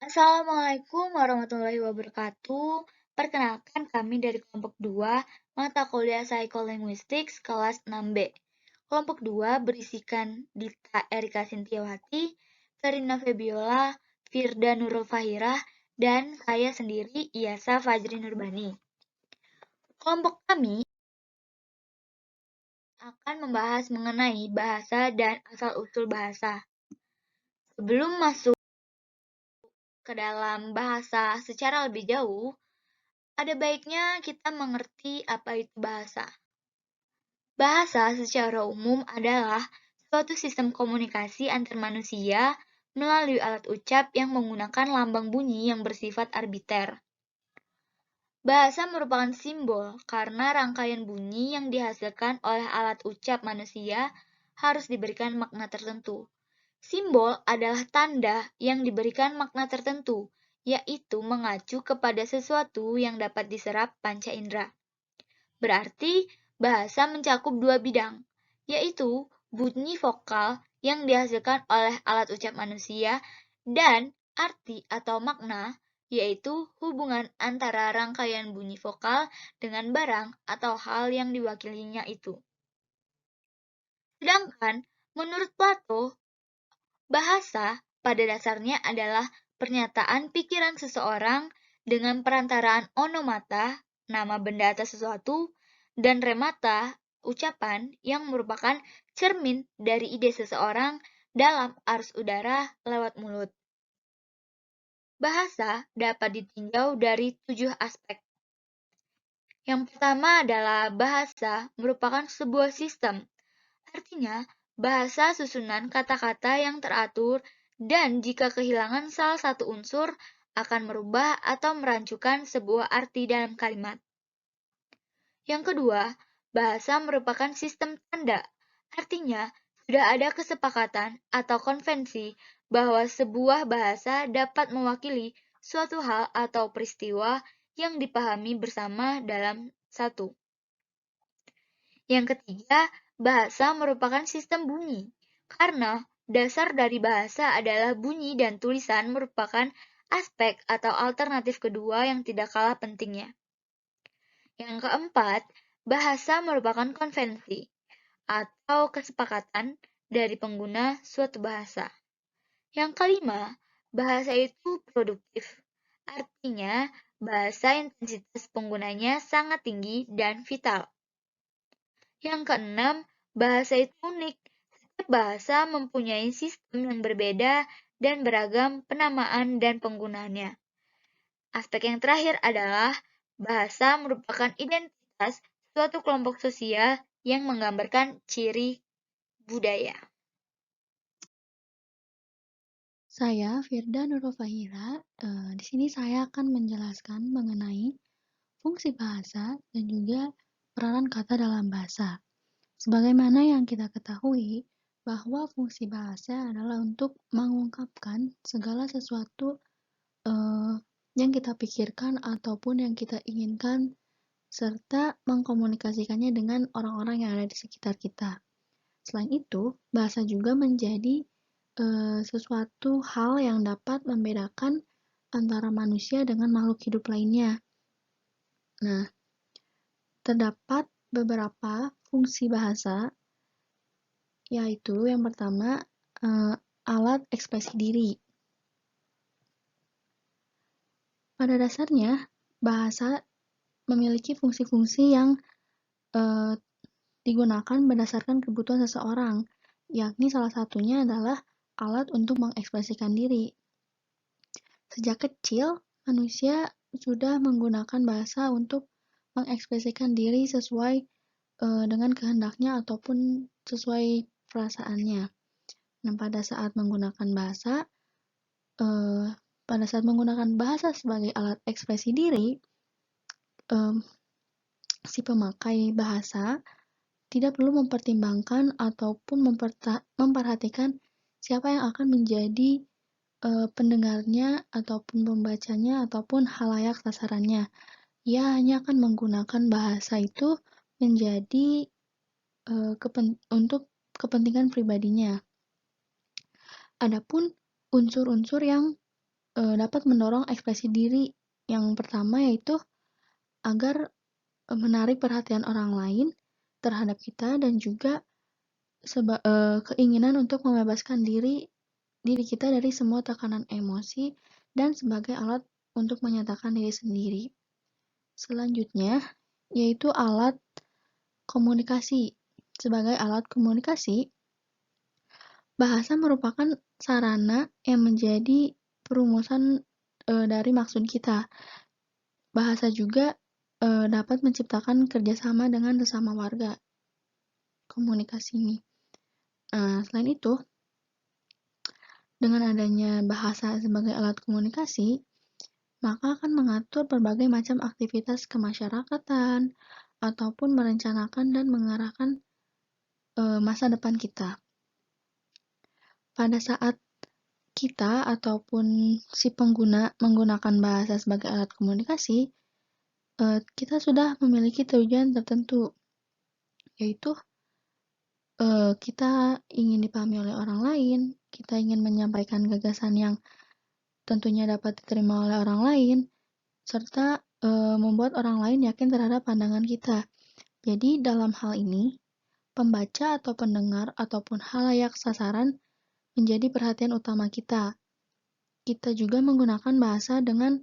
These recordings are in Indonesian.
Assalamualaikum warahmatullahi wabarakatuh. Perkenalkan kami dari kelompok 2, mata kuliah Psikolinguistik kelas 6B. Kelompok 2 berisikan Dita Erika Sintiawati, Karina Febiola, Firda Nurul Fahirah, dan saya sendiri Iyasa Fajri Nurbani. Kelompok kami akan membahas mengenai bahasa dan asal-usul bahasa. Sebelum masuk ke dalam bahasa secara lebih jauh, ada baiknya kita mengerti apa itu bahasa. Bahasa secara umum adalah suatu sistem komunikasi antar manusia melalui alat ucap yang menggunakan lambang bunyi yang bersifat arbiter. Bahasa merupakan simbol karena rangkaian bunyi yang dihasilkan oleh alat ucap manusia harus diberikan makna tertentu. Simbol adalah tanda yang diberikan makna tertentu, yaitu mengacu kepada sesuatu yang dapat diserap panca indera. Berarti, bahasa mencakup dua bidang, yaitu bunyi vokal yang dihasilkan oleh alat ucap manusia dan arti atau makna, yaitu hubungan antara rangkaian bunyi vokal dengan barang atau hal yang diwakilinya itu. Sedangkan, menurut Plato, bahasa pada dasarnya adalah pernyataan pikiran seseorang dengan perantaraan onomata, nama benda atas sesuatu, dan remata, ucapan yang merupakan cermin dari ide seseorang dalam arus udara lewat mulut. Bahasa dapat ditinjau dari 7 aspek. Yang pertama adalah bahasa merupakan sebuah sistem. Artinya, bahasa susunan kata-kata yang teratur dan jika kehilangan salah satu unsur akan merubah atau merancukan sebuah arti dalam kalimat. Yang kedua, bahasa merupakan sistem tanda. Artinya, sudah ada kesepakatan atau konvensi bahwa sebuah bahasa dapat mewakili suatu hal atau peristiwa yang dipahami bersama dalam satu. Yang ketiga, bahasa merupakan sistem bunyi, karena dasar dari bahasa adalah bunyi dan tulisan merupakan aspek atau alternatif kedua yang tidak kalah pentingnya. Yang keempat, bahasa merupakan konvensi atau kesepakatan dari pengguna suatu bahasa. Yang kelima, bahasa itu produktif. Artinya, bahasa intensitas penggunanya sangat tinggi dan vital. Yang keenam, bahasa itu unik. Setiap bahasa mempunyai sistem yang berbeda dan beragam penamaan dan penggunaannya. Aspek yang terakhir adalah bahasa merupakan identitas suatu kelompok sosial yang menggambarkan ciri budaya. Saya Firda Nurul Fahira. Di sini saya akan menjelaskan mengenai fungsi bahasa dan juga peranan kata dalam bahasa. Sebagaimana yang kita ketahui, bahwa fungsi bahasa adalah untuk mengungkapkan segala sesuatu yang kita pikirkan ataupun yang kita inginkan, serta mengkomunikasikannya dengan orang-orang yang ada di sekitar kita. Selain itu, bahasa juga menjadi sesuatu hal yang dapat membedakan antara manusia dengan makhluk hidup lainnya. Nah, terdapat beberapa fungsi bahasa, yaitu yang pertama, alat ekspresi diri. Pada dasarnya, bahasa memiliki fungsi-fungsi yang digunakan berdasarkan kebutuhan seseorang, yakni salah satunya adalah alat untuk mengekspresikan diri. Sejak kecil, manusia sudah menggunakan bahasa untuk mengekspresikan diri sesuai dengan kehendaknya ataupun sesuai perasaannya. Nah, pada saat menggunakan bahasa sebagai alat ekspresi diri, si pemakai bahasa tidak perlu mempertimbangkan ataupun memperhatikan siapa yang akan menjadi pendengarnya ataupun pembacanya ataupun halayak sasarannya. Ia hanya akan menggunakan bahasa itu menjadi untuk kepentingan pribadinya. Adapun unsur-unsur yang dapat mendorong ekspresi diri. Yang pertama yaitu agar menarik perhatian orang lain terhadap kita dan juga keinginan untuk membebaskan diri kita dari semua tekanan emosi dan sebagai alat untuk menyatakan diri sendiri. Selanjutnya yaitu alat komunikasi. Sebagai alat komunikasi, bahasa merupakan sarana yang menjadi perumusan dari maksud kita. Bahasa juga dapat menciptakan kerjasama dengan sesama warga komunikasi ini. Selain itu, dengan adanya bahasa sebagai alat komunikasi, maka akan mengatur berbagai macam aktivitas kemasyarakatan ataupun merencanakan dan mengarahkan masa depan kita. Pada saat kita ataupun si pengguna menggunakan bahasa sebagai alat komunikasi, kita sudah memiliki tujuan tertentu, yaitu kita ingin dipahami oleh orang lain, kita ingin menyampaikan gagasan yang tentunya dapat diterima oleh orang lain, serta membuat orang lain yakin terhadap pandangan kita. Jadi dalam hal ini, pembaca atau pendengar ataupun halayak sasaran menjadi perhatian utama kita. Kita juga menggunakan bahasa dengan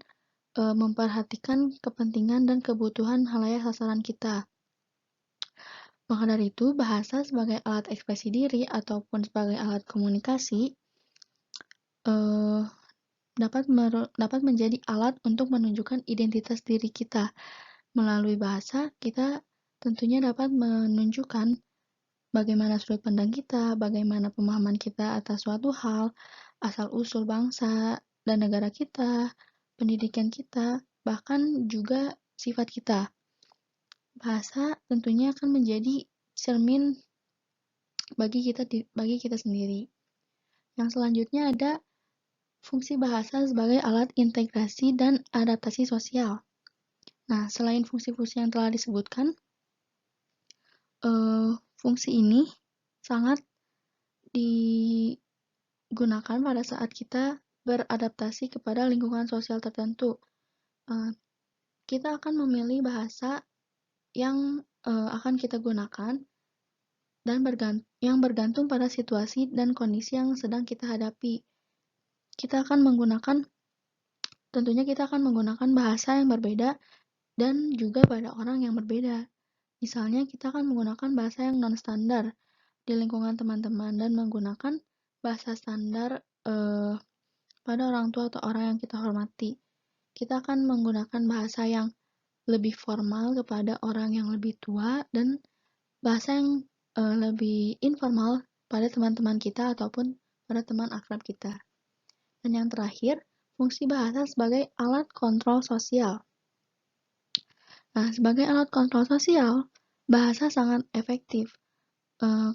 memperhatikan kepentingan dan kebutuhan halayak sasaran kita. Maka dari itu, bahasa sebagai alat ekspresi diri ataupun sebagai alat komunikasi dapat menjadi alat untuk menunjukkan identitas diri kita. Melalui bahasa, kita tentunya dapat menunjukkan bagaimana sudut pandang kita, bagaimana pemahaman kita atas suatu hal, asal-usul bangsa dan negara kita, pendidikan kita, bahkan juga sifat kita. Bahasa tentunya akan menjadi cermin bagi kita sendiri. Yang selanjutnya ada fungsi bahasa sebagai alat integrasi dan adaptasi sosial. Nah, selain fungsi-fungsi yang telah disebutkan, fungsi ini sangat digunakan pada saat kita beradaptasi kepada lingkungan sosial tertentu. Kita akan memilih bahasa yang akan kita gunakan dan yang bergantung pada situasi dan kondisi yang sedang kita hadapi. Tentunya kita akan menggunakan bahasa yang berbeda dan juga pada orang yang berbeda. Misalnya kita akan menggunakan bahasa yang non-standar di lingkungan teman-teman dan menggunakan bahasa standar pada orang tua atau orang yang kita hormati. Kita akan menggunakan bahasa yang lebih formal kepada orang yang lebih tua dan bahasa yang lebih informal pada teman-teman kita ataupun pada teman akrab kita. Dan yang terakhir, fungsi bahasa sebagai alat kontrol sosial. Nah, sebagai alat kontrol sosial, bahasa sangat efektif.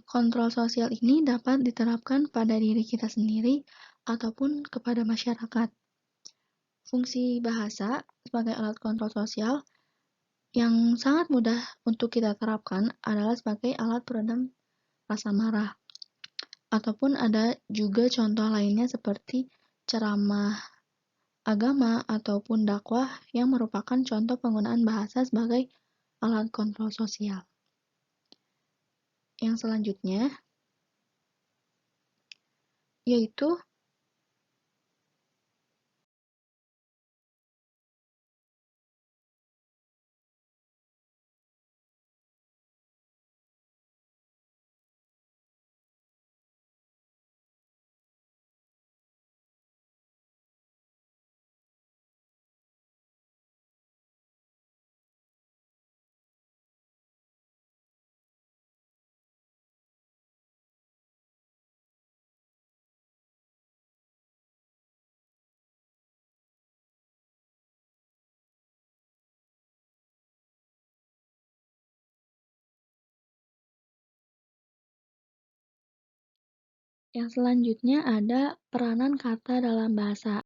Kontrol sosial ini dapat diterapkan pada diri kita sendiri ataupun kepada masyarakat. Fungsi bahasa sebagai alat kontrol sosial yang sangat mudah untuk kita terapkan adalah sebagai alat peredam rasa marah. Ataupun ada juga contoh lainnya seperti ceramah agama ataupun dakwah yang merupakan contoh penggunaan bahasa sebagai alat kontrol sosial. Yang selanjutnya yaitu ada peranan kata dalam bahasa.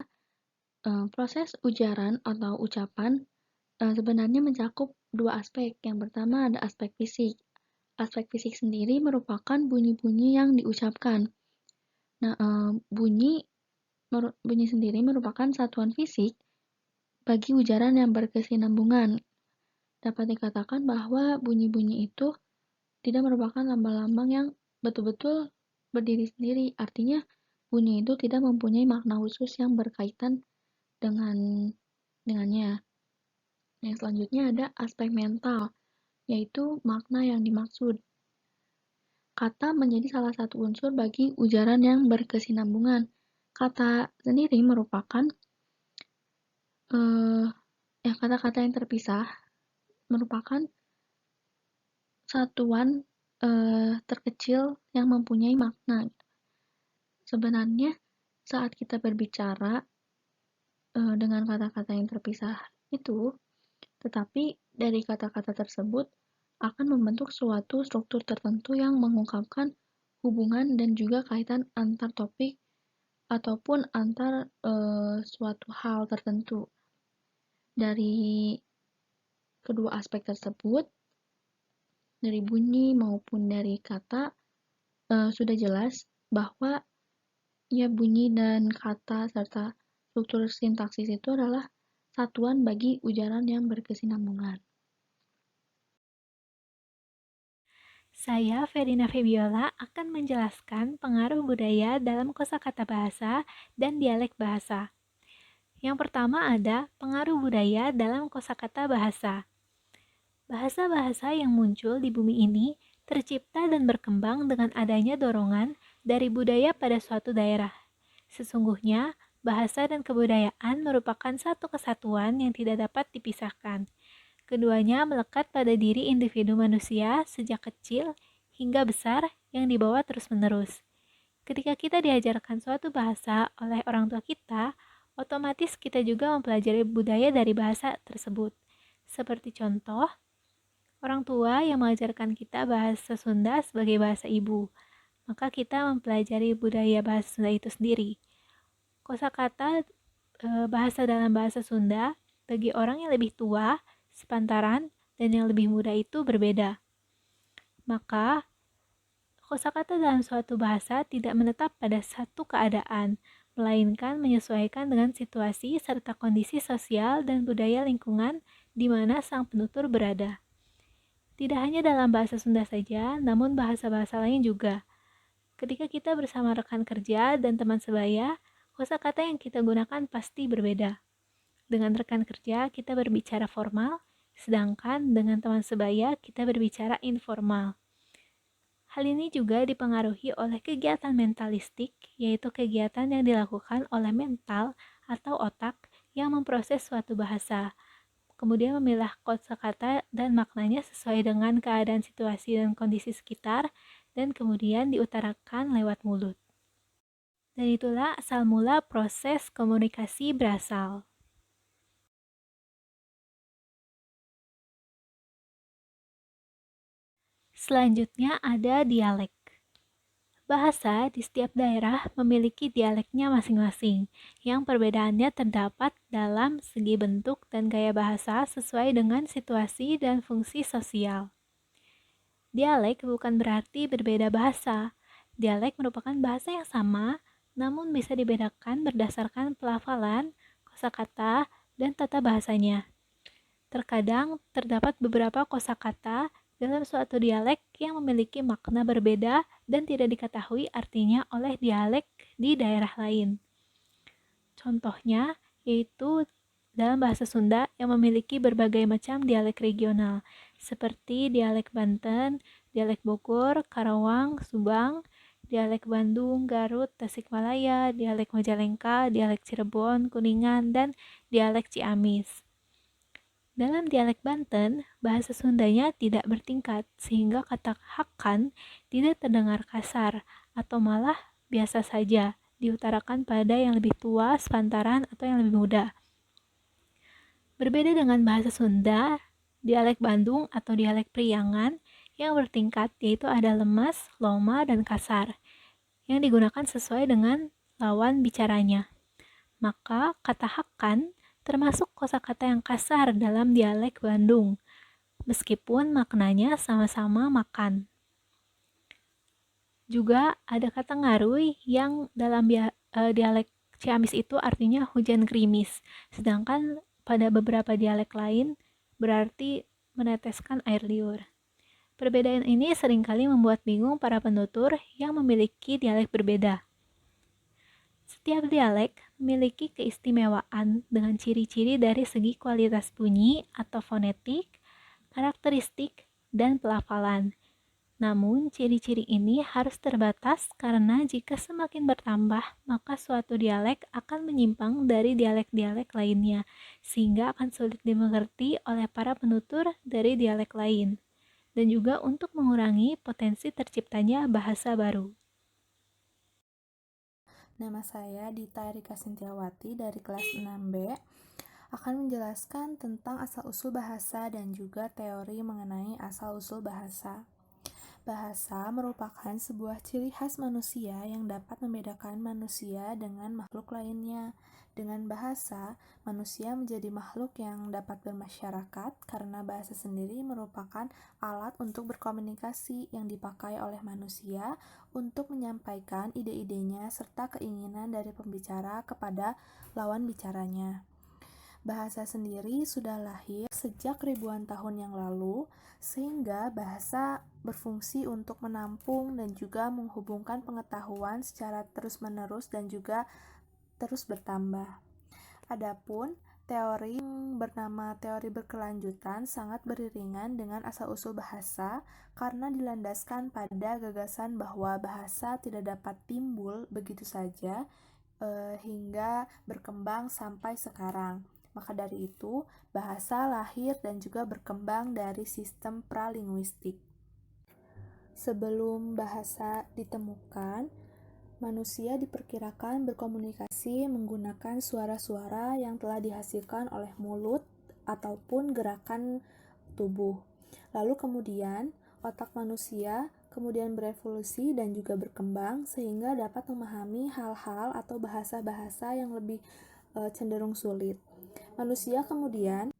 Proses ujaran atau ucapan sebenarnya mencakup dua aspek. Yang pertama ada aspek fisik. Aspek fisik sendiri merupakan bunyi-bunyi yang diucapkan. Nah, bunyi bunyi sendiri merupakan satuan fisik bagi ujaran yang berkesinambungan. Dapat dikatakan bahwa bunyi-bunyi itu tidak merupakan lambang-lambang yang betul-betul berdiri sendiri. Artinya, bunyi itu tidak mempunyai makna khusus yang berkaitan dengannya. Yang selanjutnya ada aspek mental, yaitu makna yang dimaksud. Kata menjadi salah satu unsur bagi ujaran yang berkesinambungan. Kata sendiri merupakan kata-kata yang terpisah merupakan satuan terkecil yang mempunyai makna. Sebenarnya saat kita berbicara dengan kata-kata yang terpisah itu, tetapi dari kata-kata tersebut akan membentuk suatu struktur tertentu yang mengungkapkan hubungan dan juga kaitan antar topik ataupun antar suatu hal tertentu. Dari kedua aspek tersebut, dari bunyi maupun dari kata, sudah jelas bahwa ya bunyi dan kata serta struktur sintaksis itu adalah satuan bagi ujaran yang berkesinambungan. Saya, Verina Febiola, akan menjelaskan pengaruh budaya dalam kosakata bahasa dan dialek bahasa. Yang pertama ada pengaruh budaya dalam kosakata bahasa. Bahasa-bahasa yang muncul di bumi ini tercipta dan berkembang dengan adanya dorongan dari budaya pada suatu daerah. Sesungguhnya, bahasa dan kebudayaan merupakan satu kesatuan yang tidak dapat dipisahkan. Keduanya melekat pada diri individu manusia sejak kecil hingga besar yang dibawa terus-menerus. Ketika kita diajarkan suatu bahasa oleh orang tua kita, otomatis kita juga mempelajari budaya dari bahasa tersebut. Seperti contoh, orang tua yang mengajarkan kita bahasa Sunda sebagai bahasa ibu, maka kita mempelajari budaya bahasa Sunda itu sendiri. Kosakata bahasa dalam bahasa Sunda bagi orang yang lebih tua, sepantaran, dan yang lebih muda itu berbeda. Maka, kosakata dalam suatu bahasa tidak menetap pada satu keadaan, melainkan menyesuaikan dengan situasi serta kondisi sosial dan budaya lingkungan di mana sang penutur berada. Tidak hanya dalam bahasa Sunda saja, namun bahasa-bahasa lain juga. Ketika kita bersama rekan kerja dan teman sebaya, kosakata yang kita gunakan pasti berbeda. Dengan rekan kerja, kita berbicara formal, sedangkan dengan teman sebaya, kita berbicara informal. Hal ini juga dipengaruhi oleh kegiatan mentalistik, yaitu kegiatan yang dilakukan oleh mental atau otak yang memproses suatu bahasa, kemudian memilah kosakata dan maknanya sesuai dengan keadaan situasi dan kondisi sekitar, dan kemudian diutarakan lewat mulut. Dan itulah asal mula proses komunikasi berasal. Selanjutnya ada dialek. Bahasa di setiap daerah memiliki dialeknya masing-masing, yang perbedaannya terdapat dalam segi bentuk dan gaya bahasa sesuai dengan situasi dan fungsi sosial. Dialek bukan berarti berbeda bahasa. Dialek merupakan bahasa yang sama, namun bisa dibedakan berdasarkan pelafalan, kosakata, dan tata bahasanya. Terkadang terdapat beberapa kosakata dalam suatu dialek yang memiliki makna berbeda dan tidak diketahui artinya oleh dialek di daerah lain. Contohnya yaitu dalam bahasa Sunda yang memiliki berbagai macam dialek regional, seperti dialek Banten, dialek Bogor, Karawang, Subang, dialek Bandung, Garut, Tasikmalaya, dialek Majalengka, dialek Cirebon, Kuningan, dan dialek Ciamis. Dalam dialek Banten, bahasa Sundanya tidak bertingkat, sehingga kata hakan tidak terdengar kasar, atau malah biasa saja, diutarakan pada yang lebih tua, sepantaran, atau yang lebih muda. Berbeda dengan bahasa Sunda, dialek Bandung atau dialek Priangan yang bertingkat yaitu ada lemas, loma, dan kasar, yang digunakan sesuai dengan lawan bicaranya. Maka kata hakan termasuk kosakata yang kasar dalam dialek Bandung, meskipun maknanya sama-sama makan. Juga ada kata ngaruy yang dalam dialek Ciamis itu artinya hujan gerimis, sedangkan pada beberapa dialek lain berarti meneteskan air liur. Perbedaan ini seringkali membuat bingung para penutur yang memiliki dialek berbeda. Setiap dialek memiliki keistimewaan dengan ciri-ciri dari segi kualitas bunyi atau fonetik, karakteristik, dan pelafalan. Namun, ciri-ciri ini harus terbatas karena jika semakin bertambah, maka suatu dialek akan menyimpang dari dialek-dialek lainnya, sehingga akan sulit dimengerti oleh para penutur dari dialek lain, dan juga untuk mengurangi potensi terciptanya bahasa baru. Nama saya Dita Erika Sintiawati dari kelas 6B akan menjelaskan tentang asal-usul bahasa dan juga teori mengenai asal-usul bahasa. Bahasa merupakan sebuah ciri khas manusia yang dapat membedakan manusia dengan makhluk lainnya. Dengan bahasa, manusia menjadi makhluk yang dapat bermasyarakat karena bahasa sendiri merupakan alat untuk berkomunikasi yang dipakai oleh manusia untuk menyampaikan ide-idenya serta keinginan dari pembicara kepada lawan bicaranya. Bahasa sendiri sudah lahir sejak ribuan tahun yang lalu, sehingga bahasa berfungsi untuk menampung dan juga menghubungkan pengetahuan secara terus-menerus dan juga terus bertambah. Adapun teori yang bernama teori berkelanjutan sangat beriringan dengan asal-usul bahasa karena dilandaskan pada gagasan bahwa bahasa tidak dapat timbul begitu saja hingga berkembang sampai sekarang. Maka dari itu, bahasa lahir dan juga berkembang dari sistem pralinguistik. Sebelum bahasa ditemukan, manusia diperkirakan berkomunikasi menggunakan suara-suara yang telah dihasilkan oleh mulut ataupun gerakan tubuh. Lalu kemudian, otak manusia kemudian berevolusi dan juga berkembang sehingga dapat memahami hal-hal atau bahasa-bahasa yang lebih cenderung sulit. Manusia kemudian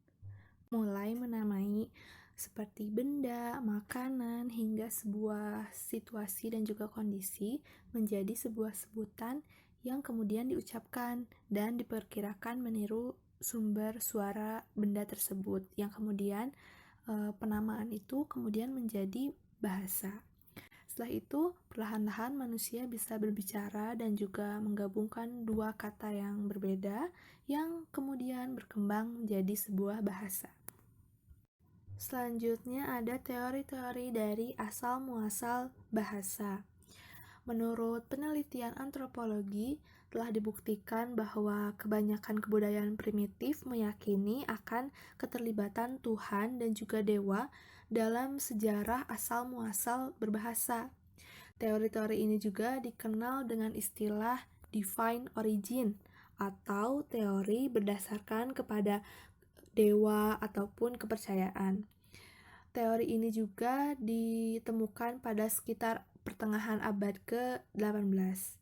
mulai menamai seperti benda, makanan, hingga sebuah situasi dan juga kondisi menjadi sebuah sebutan yang kemudian diucapkan dan diperkirakan meniru sumber suara benda tersebut, yang kemudian penamaan itu kemudian menjadi bahasa. Setelah itu, perlahan-lahan manusia bisa berbicara dan juga menggabungkan dua kata yang berbeda yang kemudian berkembang menjadi sebuah bahasa. Selanjutnya ada teori-teori dari asal-muasal bahasa. Menurut penelitian antropologi, telah dibuktikan bahwa kebanyakan kebudayaan primitif meyakini akan keterlibatan Tuhan dan juga dewa dalam sejarah asal-muasal berbahasa. Teori-teori ini juga dikenal dengan istilah divine origin atau teori berdasarkan kepada dewa ataupun kepercayaan. Teori ini juga ditemukan pada sekitar pertengahan abad ke-18.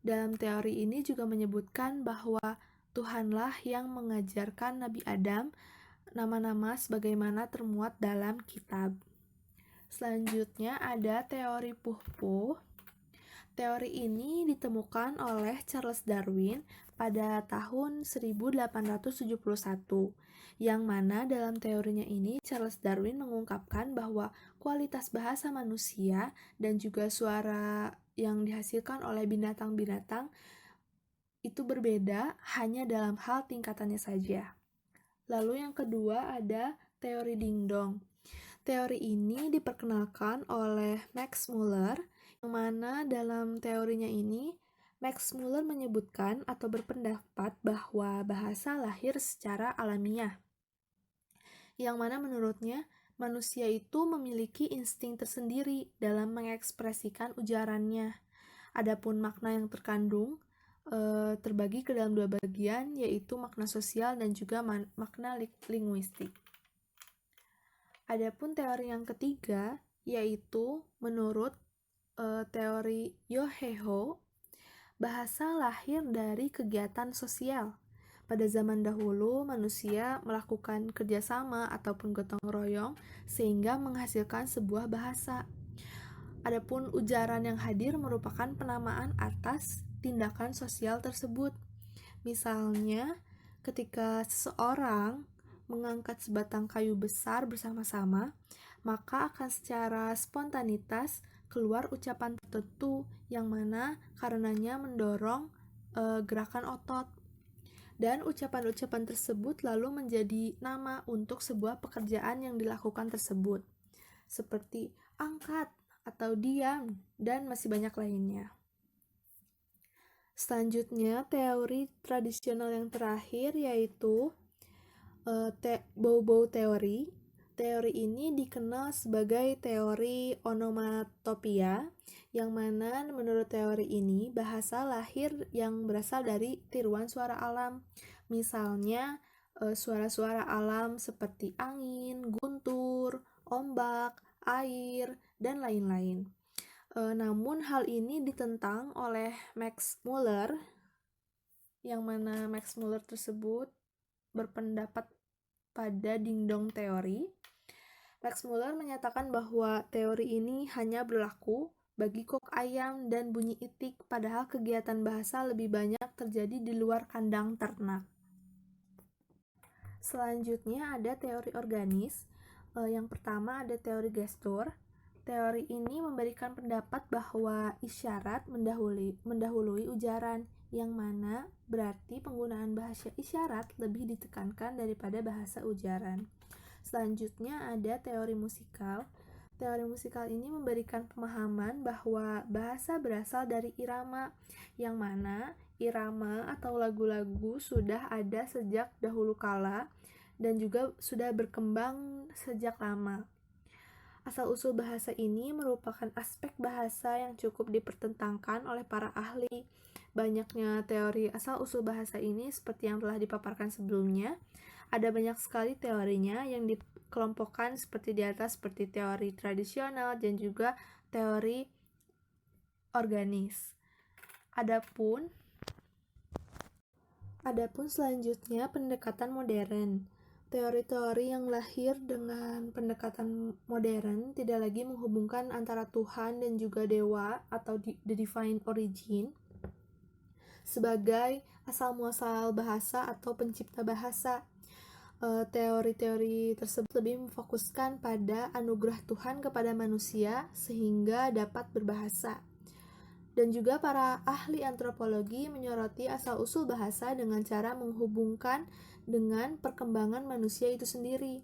Dalam teori ini juga menyebutkan bahwa Tuhanlah yang mengajarkan Nabi Adam nama-nama sebagaimana termuat dalam kitab. Selanjutnya ada teori puh-puh. Teori ini ditemukan oleh Charles Darwin pada tahun 1871, yang mana dalam teorinya ini Charles Darwin mengungkapkan bahwa kualitas bahasa manusia dan juga suara yang dihasilkan oleh binatang-binatang itu berbeda hanya dalam hal tingkatannya saja. Lalu yang kedua ada teori dingdong. Teori ini diperkenalkan oleh Max Muller, yang mana dalam teorinya ini Max Muller menyebutkan atau berpendapat bahwa bahasa lahir secara alamiah, yang mana menurutnya manusia itu memiliki insting tersendiri dalam mengekspresikan ujarannya. Adapun makna yang terkandung terbagi ke dalam dua bagian, yaitu makna sosial dan juga makna linguistik. Adapun teori yang ketiga, yaitu menurut teori Yoheho, bahasa lahir dari kegiatan sosial. Pada zaman dahulu, manusia melakukan kerjasama ataupun gotong royong sehingga menghasilkan sebuah bahasa. Adapun ujaran yang hadir merupakan penamaan atas tindakan sosial tersebut. Misalnya, ketika seseorang mengangkat sebatang kayu besar bersama-sama, maka akan secara spontanitas keluar ucapan tertentu yang mana karenanya mendorong gerakan otot. Dan ucapan-ucapan tersebut lalu menjadi nama untuk sebuah pekerjaan yang dilakukan tersebut, seperti angkat atau diam, dan masih banyak lainnya. Selanjutnya, teori tradisional yang terakhir yaitu bow-bow teori. Teori ini dikenal sebagai teori onomatopia, yang mana menurut teori ini bahasa lahir yang berasal dari tiruan suara alam. Misalnya suara-suara alam seperti angin, guntur, ombak, air, dan lain-lain. Namun hal ini ditentang oleh Max Muller, yang mana Max Muller tersebut berpendapat pada dingdong teori. Max Muller menyatakan bahwa teori ini hanya berlaku bagi kok ayam dan bunyi itik, padahal kegiatan bahasa lebih banyak terjadi di luar kandang ternak. Selanjutnya ada teori organis. Yang pertama ada teori gestur. Teori ini memberikan pendapat bahwa isyarat mendahului ujaran, yang mana berarti penggunaan bahasa isyarat lebih ditekankan daripada bahasa ujaran. Selanjutnya ada teori musikal. Teori musikal ini memberikan pemahaman bahwa bahasa berasal dari irama, yang mana irama atau lagu-lagu sudah ada sejak dahulu kala dan juga sudah berkembang sejak lama. Asal-usul bahasa ini merupakan aspek bahasa yang cukup dipertentangkan oleh para ahli. Banyaknya teori asal-usul bahasa ini seperti yang telah dipaparkan sebelumnya. Ada banyak sekali teorinya yang dikelompokkan seperti di atas, seperti teori tradisional dan juga teori organis. Adapun selanjutnya pendekatan modern. Teori-teori yang lahir dengan pendekatan modern tidak lagi menghubungkan antara Tuhan dan juga dewa atau the divine origin sebagai asal-muasal bahasa atau pencipta bahasa. Teori-teori tersebut lebih memfokuskan pada anugerah Tuhan kepada manusia sehingga dapat berbahasa. Dan juga para ahli antropologi menyoroti asal-usul bahasa dengan cara menghubungkan dengan perkembangan manusia itu sendiri.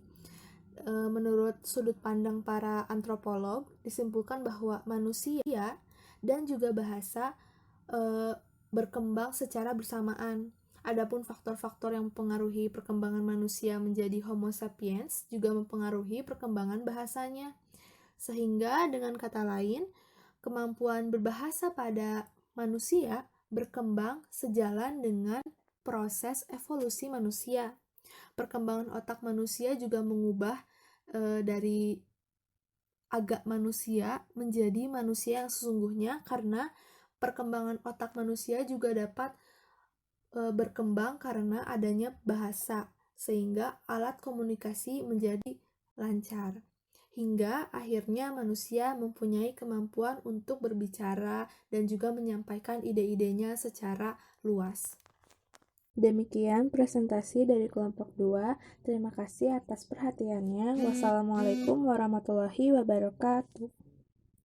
Menurut sudut pandang para antropolog, disimpulkan bahwa manusia dan juga bahasa berkembang secara bersamaan. Adapun faktor-faktor yang mempengaruhi perkembangan manusia menjadi Homo sapiens juga mempengaruhi perkembangan bahasanya. Sehingga dengan kata lain, kemampuan berbahasa pada manusia berkembang sejalan dengan proses evolusi manusia. Perkembangan otak manusia juga mengubah dari agak manusia menjadi manusia yang sesungguhnya, karena perkembangan otak manusia juga dapat berkembang karena adanya bahasa, sehingga alat komunikasi menjadi lancar. Hingga akhirnya manusia mempunyai kemampuan untuk berbicara dan juga menyampaikan ide-idenya secara luas. Demikian presentasi dari kelompok 2. Terima kasih atas perhatiannya. Wassalamualaikum warahmatullahi wabarakatuh.